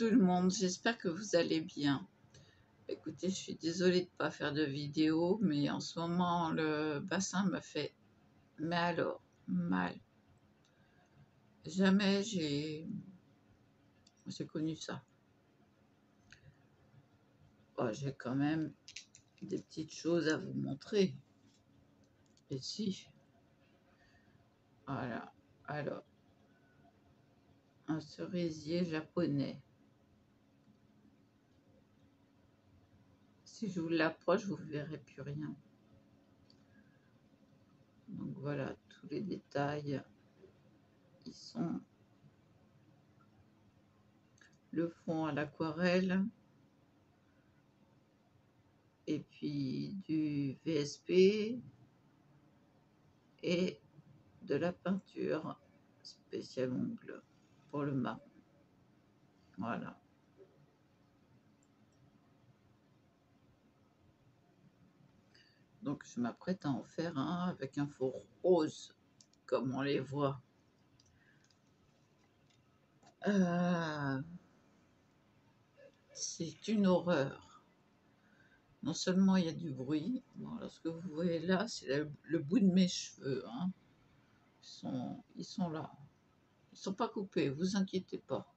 tout le monde, j'espère que vous allez bien. Écoutez, je suis désolée de ne pas faire de vidéo, mais en ce moment, le bassin me fait, mais alors, mal. Jamais j'ai connu ça. Oh, j'ai quand même des petites choses à vous montrer. Ici, voilà. Alors, un cerisier japonais. Si je vous l'approche, vous ne verrez plus rien. Donc voilà, tous les détails, ils sont le fond à l'aquarelle et puis du VSP et de la peinture spéciale ongle pour le marron. Voilà. Donc je m'apprête à en faire un avec un fond rose comme on les voit. C'est une horreur. Non seulement il y a du bruit, bon, alors ce que vous voyez là, c'est le bout de mes cheveux. Hein. Ils sont là. Ils ne sont pas coupés, vous inquiétez pas.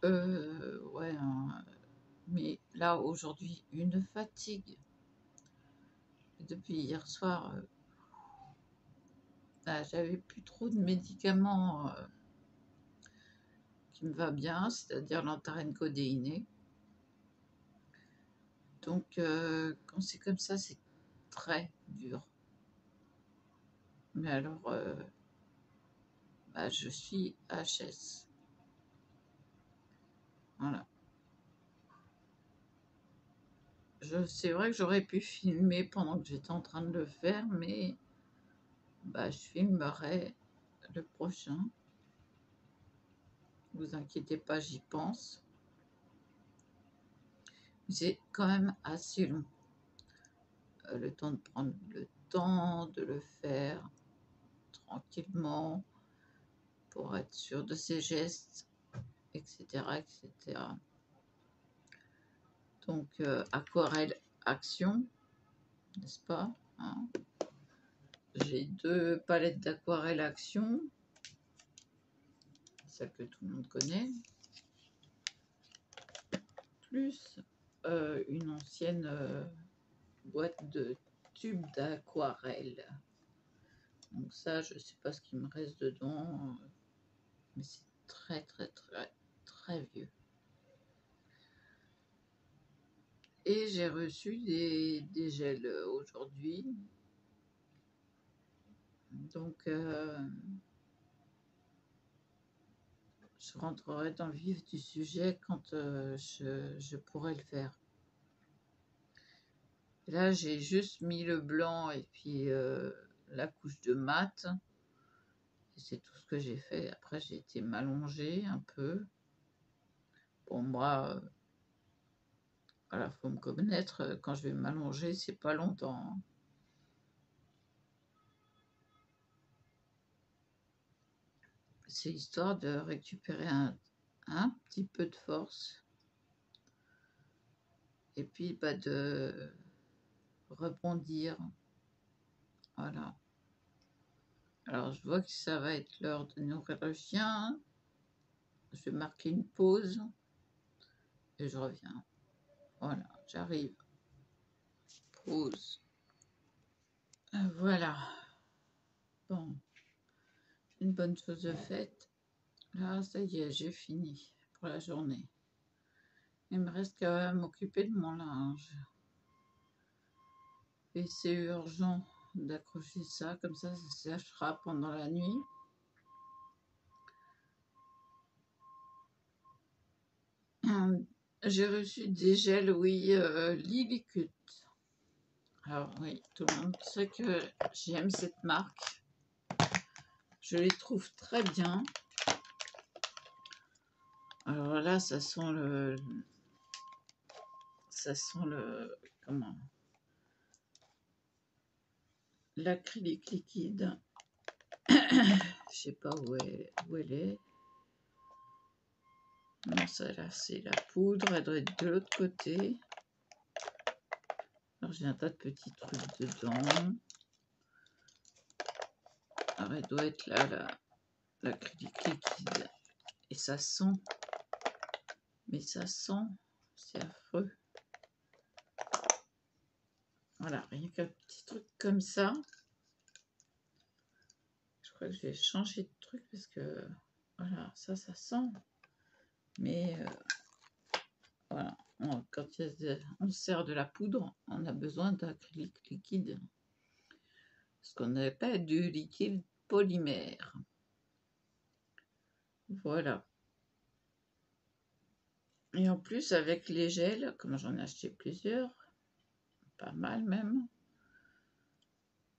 Ouais, hein, mais là aujourd'hui, une fatigue. Depuis hier soir, j'avais plus trop de médicaments qui me va bien, c'est-à-dire l'antarène codéiné. Donc, quand c'est comme ça, c'est très dur. Mais alors, je suis HS. Voilà. C'est vrai que j'aurais pu filmer pendant que j'étais en train de le faire, mais je filmerai le prochain. Ne vous inquiétez pas, j'y pense. C'est quand même assez long. Le temps de prendre le temps de le faire tranquillement pour être sûr de ses gestes, etc. etc. Donc, aquarelle action, n'est-ce pas, hein? J'ai 2 palettes d'aquarelle action, celle que tout le monde connaît, plus une ancienne boîte de tubes d'aquarelle. Donc ça, je ne sais pas ce qu'il me reste dedans, mais c'est très très très très vieux. Et j'ai reçu des gels aujourd'hui. Donc, je rentrerai dans le vif du sujet quand je pourrai le faire. Et là, j'ai juste mis le blanc et puis la couche de mat. Et c'est tout ce que j'ai fait. Après, j'ai été m'allonger un peu. Pour moi, voilà, faut me connaître. Quand je vais m'allonger, c'est pas longtemps. C'est histoire de récupérer un petit peu de force. Et puis, de rebondir. Voilà. Alors, je vois que ça va être l'heure de nourrir le chien. Je vais marquer une pause et je reviens. Voilà, j'arrive. Pause. Voilà. Bon, une bonne chose de faite. Là, ça y est, j'ai fini pour la journée. Il me reste quand même à m'occuper de mon linge. Et c'est urgent d'accrocher ça, comme ça séchera pendant la nuit. J'ai reçu des gels, oui, Lilycut. Alors oui, tout le monde sait que j'aime cette marque. Je les trouve très bien. Alors là, ça sent le comment, l'acrylique liquide. Je sais pas où elle est. Non, ça là, c'est la poudre. Elle doit être de l'autre côté. Alors, j'ai un tas de petits trucs dedans. Alors, elle doit être là, l'acrylique liquide. Et ça sent. Mais ça sent. C'est affreux. Voilà, rien qu'un petit truc comme ça. Je crois que je vais changer de truc parce que voilà, ça sent. Mais voilà, quand on sert de la poudre, on a besoin d'acrylique liquide. Parce qu'on n'avait pas du liquide polymère. Voilà. Et en plus, avec les gels, comme j'en ai acheté plusieurs, pas mal même,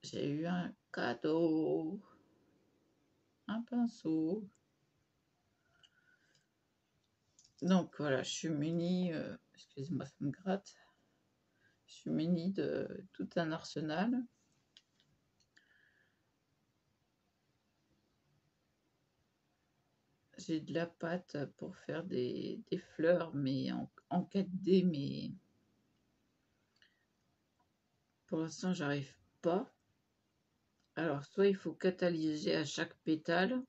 j'ai eu un cadeau, un pinceau. Donc voilà, je suis munie, excusez-moi, ça me gratte. Je suis munie de tout un arsenal. J'ai de la pâte pour faire des fleurs, mais en 4D, mais pour l'instant, j'arrive pas. Alors, soit il faut catalyser à chaque pétale,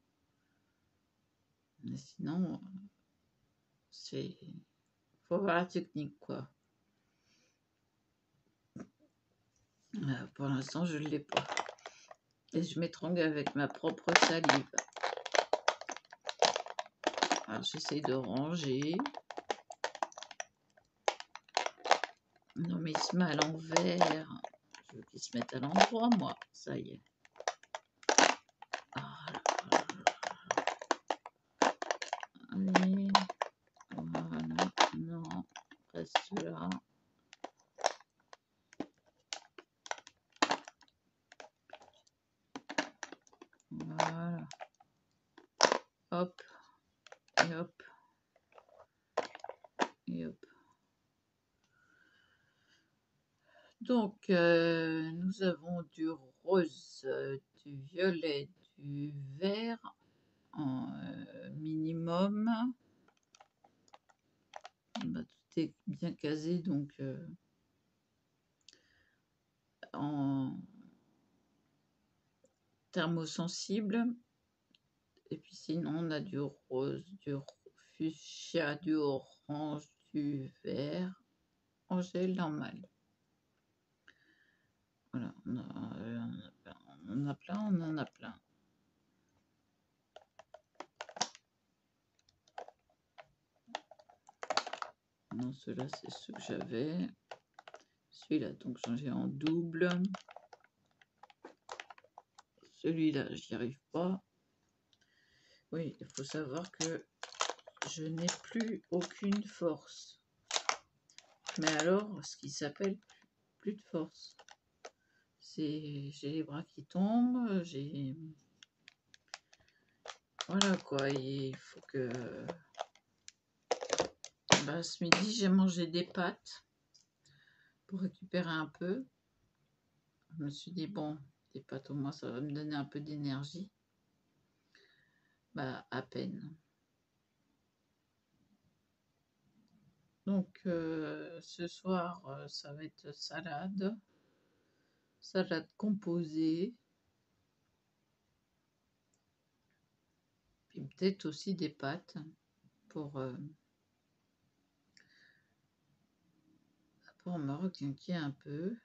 mais sinon, c'est faut avoir la technique, quoi. Pour l'instant, je ne l'ai pas. Et je m'étrangle avec ma propre salive. Alors, j'essaie de ranger. Non, mais il se met à l'envers. Je veux qu'il se mette à l'endroit, moi. Ça y est. Ah, allez. Voilà. Non. Reste là. Voilà. Hop. Et hop. Et hop. Donc, nous avons du rose, du violet, du vert en minimum. Bah, tout est bien casé, donc en thermosensible. Et puis sinon, on a du rose, du fuchsia, du orange, du vert en gel normal. Voilà, on en a plein, on en a plein. Non, ceux-là, c'est ceux que j'avais. Celui-là, donc j'ai en double. Celui-là, j'y arrive pas. Oui, il faut savoir que je n'ai plus aucune force. Mais alors, ce qui s'appelle plus de force. J'ai les bras qui tombent, j'ai... Voilà quoi, il faut que... Bah, ce midi, j'ai mangé des pâtes pour récupérer un peu. Je me suis dit, bon, des pâtes au moins, ça va me donner un peu d'énergie. Bah, à peine. Donc, ce soir, ça va être salade composée, puis peut-être aussi des pâtes pour me requinquer un peu.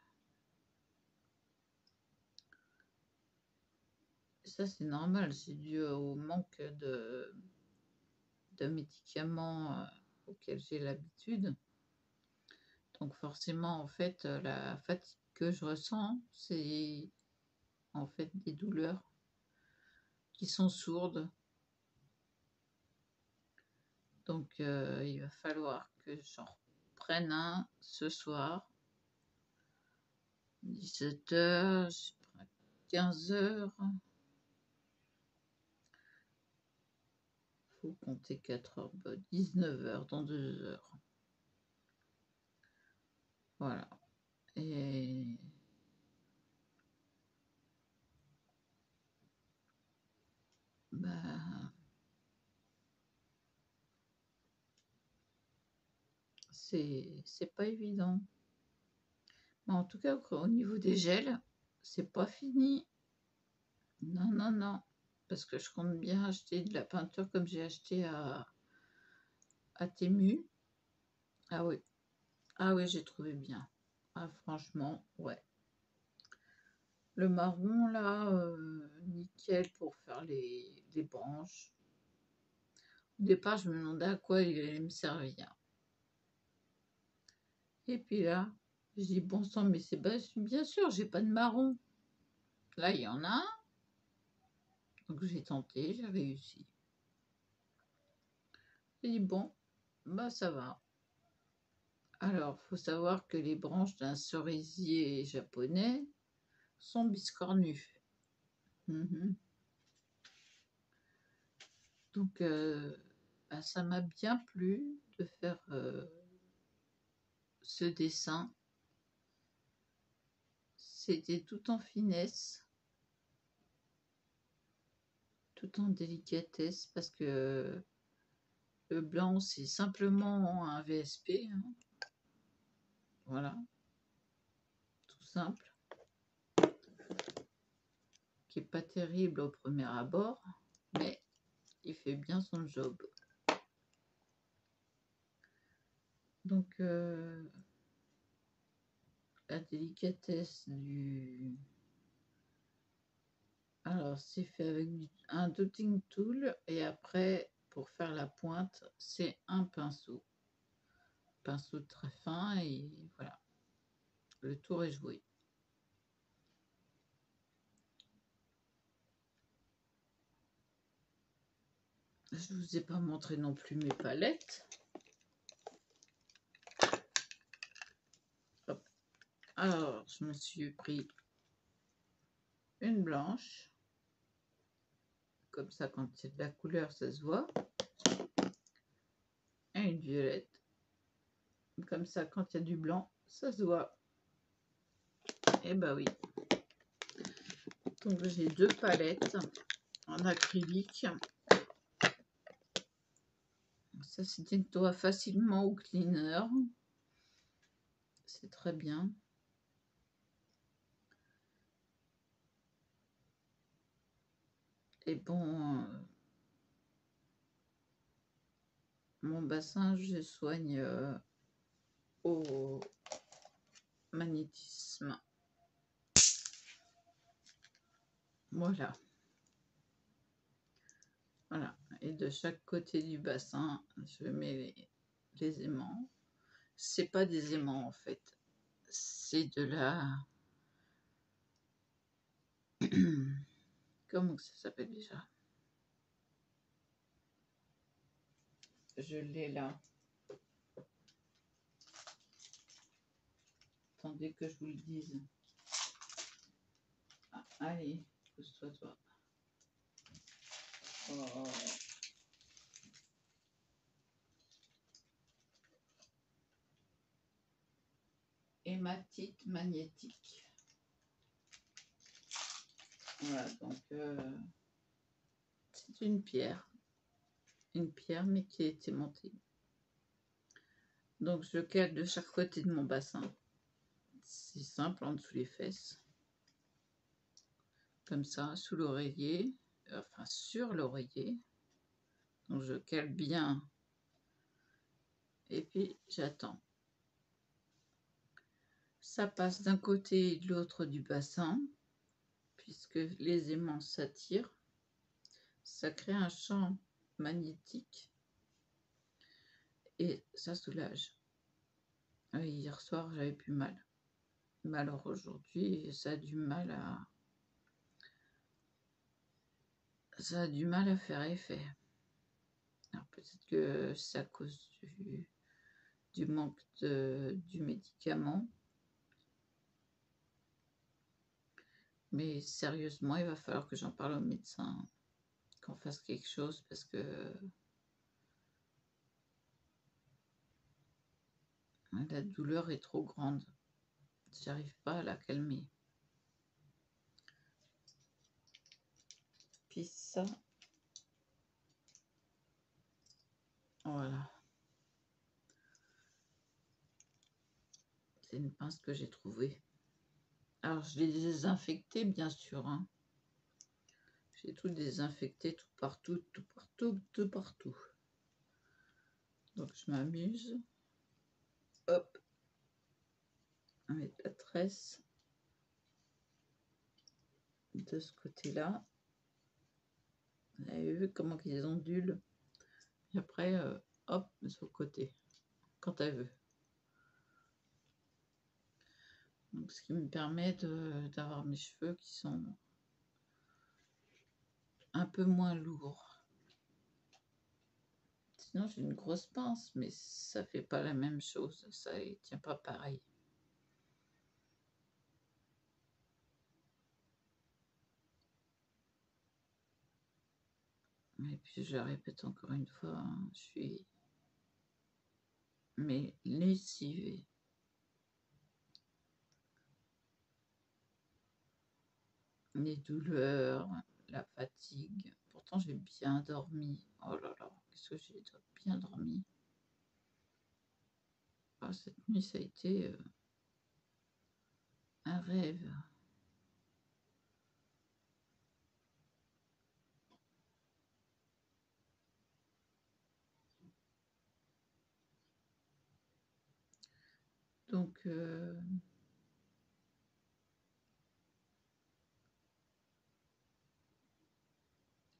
Ça, c'est normal, c'est dû au manque de médicaments auxquels j'ai l'habitude. Donc forcément, en fait, la fatigue que je ressens, c'est en fait des douleurs qui sont sourdes. Donc il va falloir que j'en reprenne un ce soir. 17h, 15h. Faut compter 4 heures, 19h dans 2 heures. Voilà. Et bah, c'est pas évident. Mais en tout cas, au niveau des gels, c'est pas fini. Non, non, non. Parce que je compte bien acheter de la peinture comme j'ai acheté à Temu. Ah oui. Ah oui, j'ai trouvé bien. Ah franchement, ouais. Le marron là, nickel pour faire les branches. Au départ, je me demandais à quoi il allait me servir. Et puis là, je dis bon sang, mais c'est bien sûr, j'ai pas de marron. Là, il y en a un. Donc j'ai tenté, j'ai réussi. J'ai dit bon, bah ça va. Alors, faut savoir que les branches d'un cerisier japonais sont biscornues. Mhm. Donc, bah, ça m'a bien plu de faire ce dessin. C'était tout en finesse, tout en délicatesse, parce que le blanc, c'est simplement un VSP. Hein. Voilà, tout simple, qui est pas terrible au premier abord, mais il fait bien son job. Donc, la délicatesse du... Alors, c'est fait avec un dotting tool et après, pour faire la pointe, c'est un pinceau. Pinceau très fin et voilà, le tour est joué. Je vous ai pas montré non plus mes palettes. Hop. Alors, je me suis pris une blanche. Comme ça, quand il y a de la couleur, ça se voit. Et une violette. Comme ça, quand il y a du blanc, ça se voit. Et bah oui. Donc, j'ai deux palettes en acrylique. Ça se nettoie facilement au cleaner. C'est très bien. Et bon, mon bassin, je soigne au magnétisme. Voilà. Voilà. Et de chaque côté du bassin, je mets les aimants. C'est pas des aimants en fait. C'est de la... Comment ça s'appelle déjà? Je l'ai là. Attendez que je vous le dise. Ah, allez, pousse-toi, toi. Oh. Hématite magnétique. Voilà, donc c'est une pierre mais qui a été montée. Donc je cale de chaque côté de mon bassin. C'est simple, en dessous les fesses. Comme ça, sous l'oreiller, enfin sur l'oreiller. Donc je cale bien. Et puis j'attends. Ça passe d'un côté et de l'autre du bassin, puisque les aimants s'attirent. Ça crée un champ magnétique et ça soulage. Hier soir, j'avais plus mal. Mais alors aujourd'hui, ça a du mal à faire effet. Alors peut-être que c'est à cause du manque du médicament. Mais sérieusement, il va falloir que j'en parle au médecin, qu'on fasse quelque chose parce que la douleur est trop grande. J'arrive pas à la calmer. Puis ça, voilà. C'est une pince que j'ai trouvée. Alors, je l'ai désinfectée, bien sûr, hein. J'ai tout désinfecté, tout partout, tout partout, tout partout. Donc, je m'amuse. Hop. On met la tresse de ce côté-là. Vous avez vu comment ils ondulent. Et après, hop, sur le côté, quand elle veut. Donc, ce qui me permet d'avoir mes cheveux qui sont un peu moins lourds. Sinon, j'ai une grosse pince, mais ça fait pas la même chose. Ça ne tient pas pareil. Et puis, je le répète encore une fois, hein, je suis lessivée. Les douleurs, la fatigue. Pourtant, j'ai bien dormi. Oh là là, qu'est-ce que j'ai bien dormi. Ah, cette nuit, ça a été un rêve. Donc,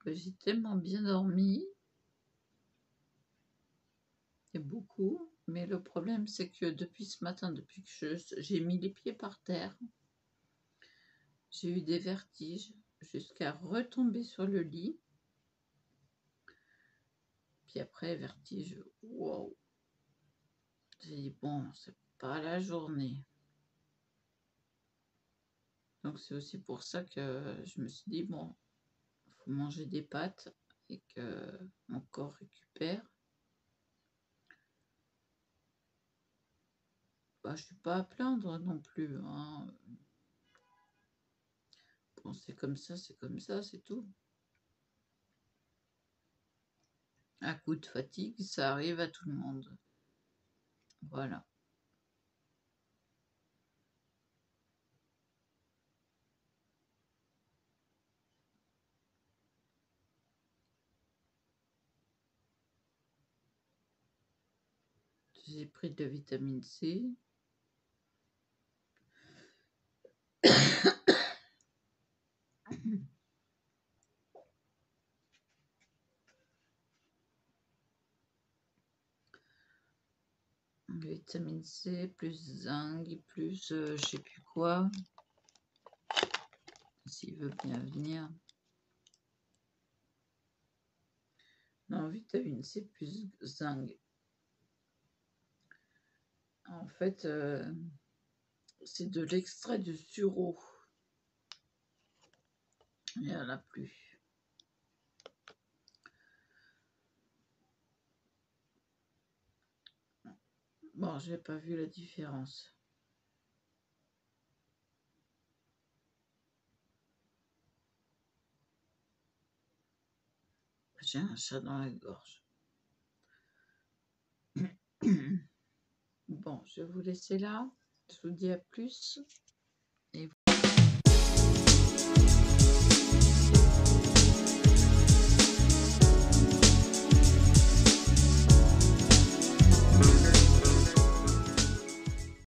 j'ai tellement bien dormi. Et beaucoup. Mais le problème, c'est que depuis ce matin, depuis que j'ai mis les pieds par terre, j'ai eu des vertiges jusqu'à retomber sur le lit. Puis après, vertige, wow. J'ai dit, bon, c'est pas la journée. Donc c'est aussi pour ça que je me suis dit, bon, il faut manger des pâtes et que mon corps récupère. Bah, je suis pas à plaindre non plus, hein. Bon, c'est comme ça, c'est tout. Un coup de fatigue, ça arrive à tout le monde. Voilà. J'ai pris de la vitamine C. Vitamine C, plus zinc, plus je sais plus quoi. S'il veut bien venir. Non, vitamine C plus zinc. En fait, c'est de l'extrait de sureau. Il n'y en a plus. Bon, j'ai pas vu la différence. J'ai un chat dans la gorge. Bon, je vais vous laisser là. Je vous dis à plus.